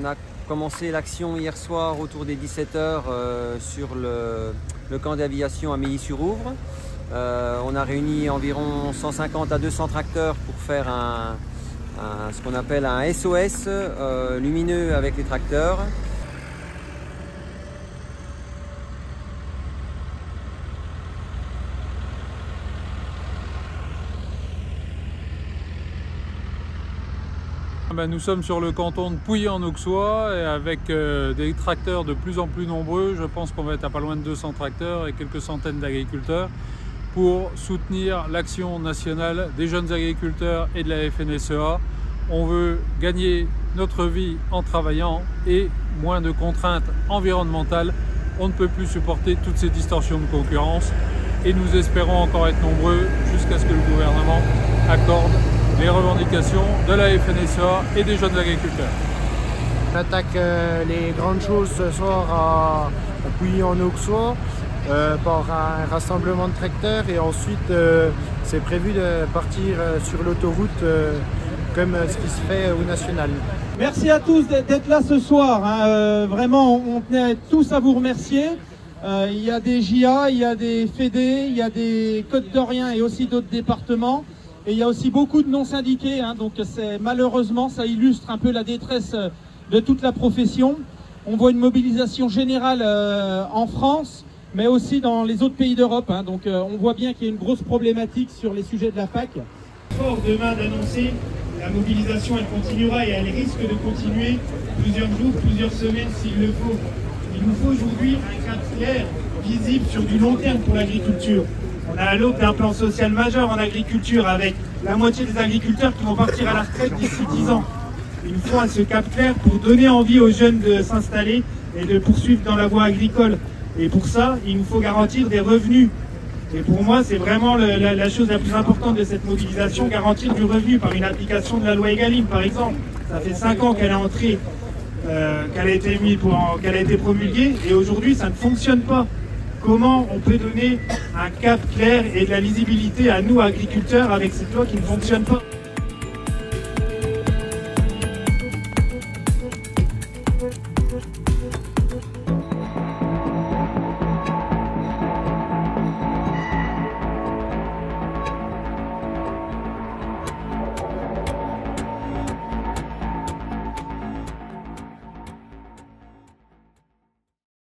On a commencé l'action hier soir autour des 17 h sur le camp d'aviation à Milly-sur-Ouvre. On a réuni environ 150 à 200 tracteurs pour faire ce qu'on appelle un SOS lumineux avec les tracteurs. Nous sommes sur le canton de Pouilly-en-Auxois et avec des tracteurs de plus en plus nombreux. Je pense qu'on va être à pas loin de 200 tracteurs et quelques centaines d'agriculteurs pour soutenir l'action nationale des jeunes agriculteurs et de la FNSEA. On veut gagner notre vie en travaillant et moins de contraintes environnementales. On ne peut plus supporter toutes ces distorsions de concurrence et nous espérons encore être nombreux jusqu'à ce que le gouvernement accorde les revendications de la FNSEA et des jeunes agriculteurs. On attaque les grandes choses ce soir à Pouilly-en-Auxois par un rassemblement de tracteurs et ensuite c'est prévu de partir sur l'autoroute comme ce qui se fait au national. Merci à tous d'être là ce soir. Vraiment, on tenait tous à vous remercier. Il y a des JA, il y a des fédés, il y a des Côtes d'Orient et aussi d'autres départements. Et il y a aussi beaucoup de non-syndiqués, donc malheureusement ça illustre un peu la détresse de toute la profession. On voit une mobilisation générale en France, mais aussi dans les autres pays d'Europe. Donc on voit bien qu'il y a une grosse problématique sur les sujets de la PAC. Fort demain d'annoncer, la mobilisation elle continuera et elle risque de continuer plusieurs jours, plusieurs semaines s'il le faut. Il nous faut aujourd'hui un cap clair, visible sur du long terme pour l'agriculture. On a à l'aube d'un plan social majeur en agriculture avec la moitié des agriculteurs qui vont partir à la retraite d'ici 10 ans. Il nous faut ce cap clair pour donner envie aux jeunes de s'installer et de poursuivre dans la voie agricole. Et pour ça, il nous faut garantir des revenus. Et pour moi, c'est vraiment la chose la plus importante de cette mobilisation, garantir du revenu par une application de la loi Egalim, par exemple. Ça fait 5 ans qu'elle est entrée, qu'elle a été promulguée, et aujourd'hui, ça ne fonctionne pas. Comment on peut donner un cap clair et de la lisibilité à nous, agriculteurs, avec cette loi qui ne fonctionne pas ?